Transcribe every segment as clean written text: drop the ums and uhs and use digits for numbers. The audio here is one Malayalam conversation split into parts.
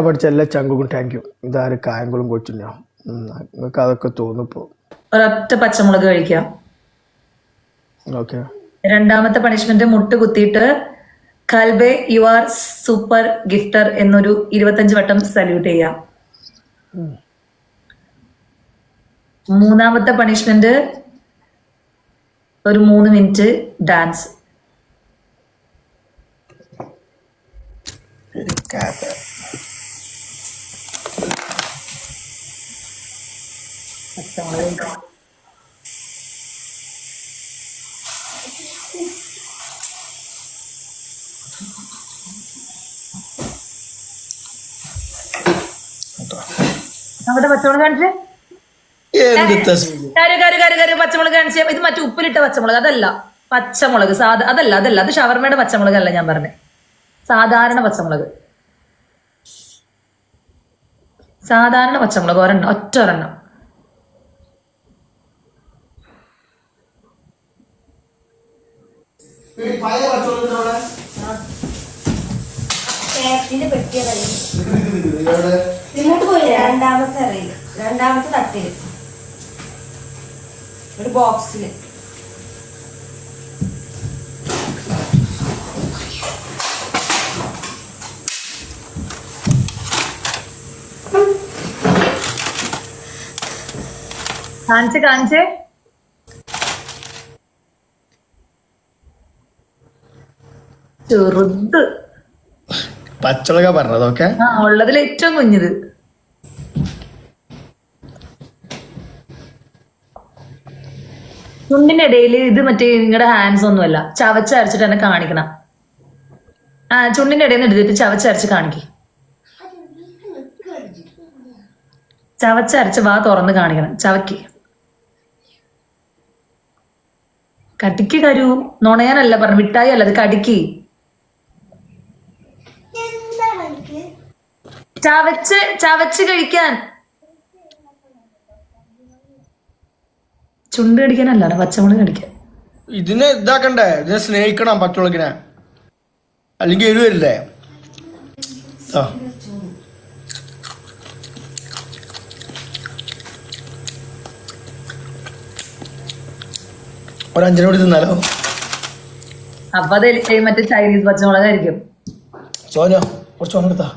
പഠിച്ച എല്ലാ ചങ്കും താങ്ക് യു. ഇതാരും കായംകുളം കൊച്ചുണ്ണോ നിങ്ങൾക്ക് അതൊക്കെ തോന്നിപ്പോ. ഒരൊറ്റ പച്ചമുളക് കഴിക്കാം. ഓക്കെ. രണ്ടാമത്തെ പണിഷ്മെന്റ് മുട്ട് കുത്തിയിട്ട് കൽബെ യു ആർ സൂപ്പർ ഗിഫ്റ്റർ എന്നൊരു 25 വട്ടം സല്യൂട്ട് ചെയ്യാം. മൂന്നാമത്തെ പണിഷ്മെന്റ് ഒരു 3 മിനിറ്റ് ഡാൻസ്. അവിടെ പച്ചമുളക് കാണിച്ചേ, പച്ചമുളക് കാണിച്ചേ. ഇത് മറ്റേ ഉപ്പിലിട്ട പച്ചമുളക്, അതല്ല പച്ചമുളക് സാധാ, അതല്ല അത് ഷവർമയുടെ പച്ചമുളക് അല്ല ഞാൻ പറഞ്ഞത്, സാധാരണ പച്ചമുളക്. സാധാരണ പച്ചമുളക് ഒരെണ്ണം, ഒറ്റ ഒരെണ്ണം. രണ്ടാമത്തെ അറിയില്ല, രണ്ടാമത്തെ തട്ടില് ഒരു ബോക്സില്. കാണിച്ചേ ചെറുത് പച്ചമുളക പറഞ്ഞതൊക്കെ ഉള്ളതിൽ ഏറ്റവും കുഞ്ഞത്. ചുണ്ടിന്റെ ഇടയിൽ ഇത് മറ്റേ നിങ്ങളുടെ ഹാൻഡ്സ് ഒന്നുമല്ല, ചവച്ചരച്ചിട്ട് തന്നെ കാണിക്കണം. ചുണ്ടിന്റെ ഇടയിൽ നിന്ന് എടുത്തിട്ട് ചവച്ചരച്ച് കാണിക്കും. ചവച്ചരച്ച് വാ തുറന്ന് കാണിക്കണം. ചവയ്ക്ക്, കടിക്ക് കരു, നുണയാനല്ല പറഞ്ഞു, മിഠായി അല്ല അത്, കടിക്ക്. ചവച്ച് കഴിക്കാൻ. ചുണ്ട് കടിക്കാനല്ല, പച്ചമുളക് കടിക്കാൻ. ഇതിനെ ഇതാക്കണ്ടേ, ഇതിനെ സ്നേഹിക്കണം പച്ചമുളകിനെ, അല്ലെങ്കിൽ എരിവ് വരില്ലേ. ഒരു 5 കൂടി തിന്നാലോ. അപ്പൊ അത് മറ്റേ ചൈനീസ് പച്ചമുളകായിരിക്കും. സോനോ കുറച്ച് ഓണം എടുത്താ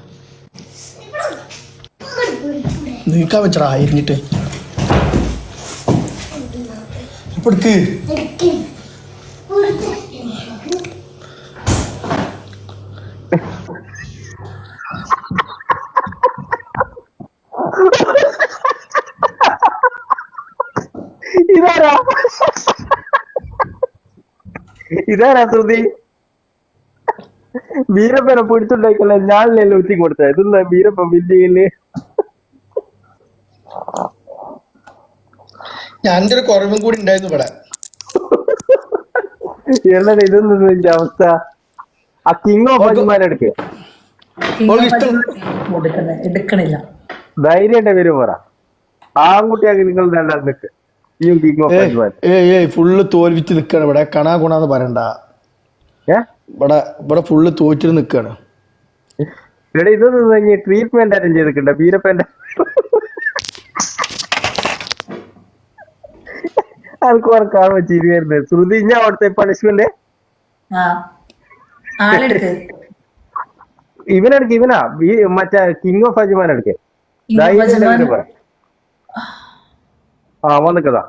നീക്കാൻ വെച്ചടാ എരിഞ്ഞിട്ട്. ഇപ്പൊ എടുക്ക്. ഇതാരാ ശ്രുതി? ബീരപ്പനെ പിടിച്ചുണ്ടായിക്കല്ല, ഞാനല്ലേ ഊറ്റി കൊടുത്ത. ഇതെന്താ ബീരപ്പ ബില്ലിയില്? ഞാൻ ഒരു കുറവും കൂടി ഉണ്ടായിരുന്നു ഇവിടെ. എന്നല്ല ഇതൊന്നും എന്റെ അവസ്ഥ. ആ കിങ് ഓഫ് അജ്മാനെടുക്ക്. എടുക്കണില്ല. ധൈര്യന്റെ പേര് പറ. ആൺകുട്ടിയാക്കി നിങ്ങൾ രണ്ടാം നിക്ക്. ഈ കിങ് ഓഫ് അജ്മാൻ ഫുള്ള് തോൽവിച്ച് നിക്കാണ് ഇവിടെ. കണാ ഗുണാന്ന് പറയണ്ട, ഇവിടെ ഫുള്ള് തോറ്റിട്ട് നിക്കാണ്. ഇവിടെ ഇതൊന്നും ട്രീറ്റ്മെന്റ് അറ്റൻഡ് ചെയ്തിട്ടുണ്ട ബീരപ്പന്റെ. ആൾക്കാർ കാണുമ്പോ ചിരി വരുന്നത്. ശ്രുതി ഞാൻ അവിടുത്തെ പണിഷ്മെന്റ് ഇവനെടുക്ക്. ഇവനാ മറ്റേ കിങ് ഓഫ് അജ്മാൻ എടുക്ക്. വന്നിക്കതാ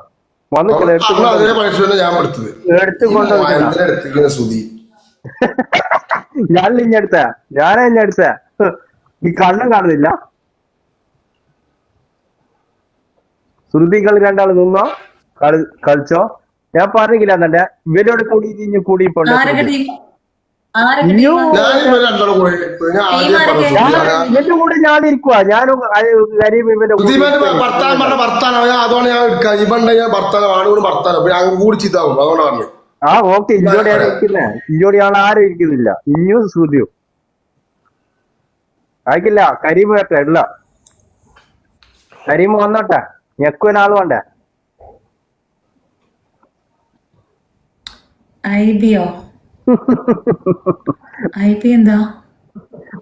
ഞാൻ ഇഞ്ഞെടുത്ത ഞാനെടുത്ത. ഈ കണ്ണും കാണുന്നില്ല. ശ്രുതികൾ രണ്ടാള് നിന്നോ, കളിച്ചോ. ഞാൻ പറഞ്ഞില്ല എന്നെ ഇവരോട് കൂടി കൂടി ഇവന്റെ കൂടെ ഞാൻ ഇരിക്കുവാ. ഞാനും കരീം ഇവന്റെ ഓക്കെ. ഇഞ്ചോടെയാണ് ഇരിക്കുന്നേ. ഇഞ്ചോടെയാണ് ആരും ഇരിക്കുന്നില്ല. ഇഞ്ഞും ശ്രുതിയും ആയിക്കില്ല. കരീം വരട്ടെ. ഇല്ല, കരീം വന്നോട്ടെ. ഞെക്കുവനാൾ വേണ്ടേ. ഐബിയോ? ഐബി എന്താ?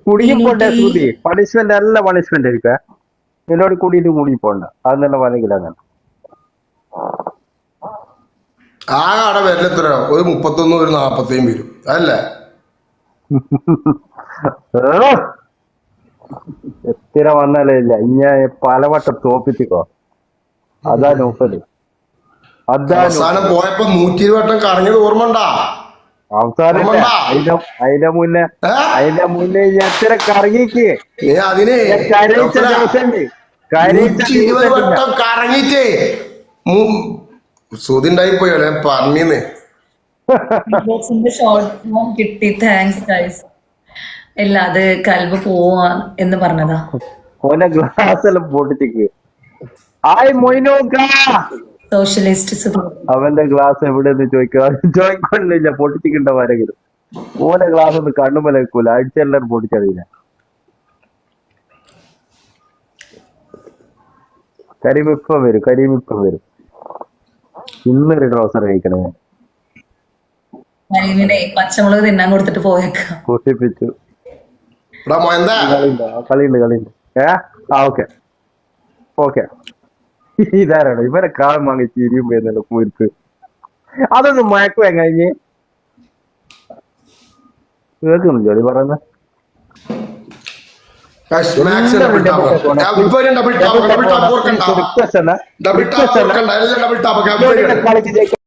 കുടുങ്ങി പോണ്ടേ ശ്രുതി പണിഷ്മെന്റ് നല്ല പണിഷ്മെന്റ് ആയിരിക്കും എന്നോട് കൂടിയിട്ട് കുടുങ്ങി പോണ്ട അത് നല്ല പണിക്കില്ല അങ്ങനെ ആ കട വരലെത്ര ഒരു 31 ഒരു 40 വരും അതല്ലേ എത്ര വന്നാലേ ഇല്ല ഇങ്ങനെ പലവട്ടം തോപ്പിച്ചിക്കോ അതാ നോക്കല് അവസാനം പോയപ്പോ 120 വട്ടം കറങ്ങിയത് ഓർമ്മണ്ടാ അവസാനം അതിന്റെ മുന്നേ എത്ര കറങ്ങിക്ക് നീ അതിന് കരയിച്ച ദിവസമുണ്ട് 120 വട്ടം കറങ്ങിട്ടേ സുതിണ്ടായി പോയല്ലേ പറഞ്ഞിന്ന് ഷോർട്ട് ഫോം കിട്ടി താങ്ക്സ് ഗൈസ് ഇല്ല അത് കൽബ് പോവാ എന്ന് പറഞ്ഞതാ ഓന്റെ ഗ്ലാസ് എല്ലാം പൊട്ടിച്ചിക്ക് ആയ് മൊയ്നോക്ക സോഷ്യലിസ്റ്റ് അവന്റെ ഗ്ലാസ് എവിടെന്ന് ചോദിക്കൊണ്ടില്ല പൊട്ടിച്ചിട്ടുണ്ടോ ആരെങ്കിലും ഓന്റെ ഗ്ലാസ് ഒന്ന് കണ്ണുമല വെക്കൂല അടിച്ചെല്ലാരും പൊട്ടിച്ചറിയില്ല കരിമിപ്പം വരും ഇന്നൊരു ട്രൗസർ കഴിക്കണേ മരീമിനെ പച്ചമുളക് തിന്നാൻ കൊടുത്തിട്ട് പോയേക്കാം പൊട്ടിപ്പിച്ചു എടാ മോയന്താ കളിയുണ്ട് ഓക്കെ ഇതാരാണ് ഇവരെ കാലം വാങ്ങി ചിരിയും പോയെന്നല്ലോ കുരുക്ക് അതൊന്ന് മയക്കുവേ കഴിഞ്ഞ് കേൾക്കുന്നു ജോലി പറയുന്നത് ഡബിൾ ടാപ്പ്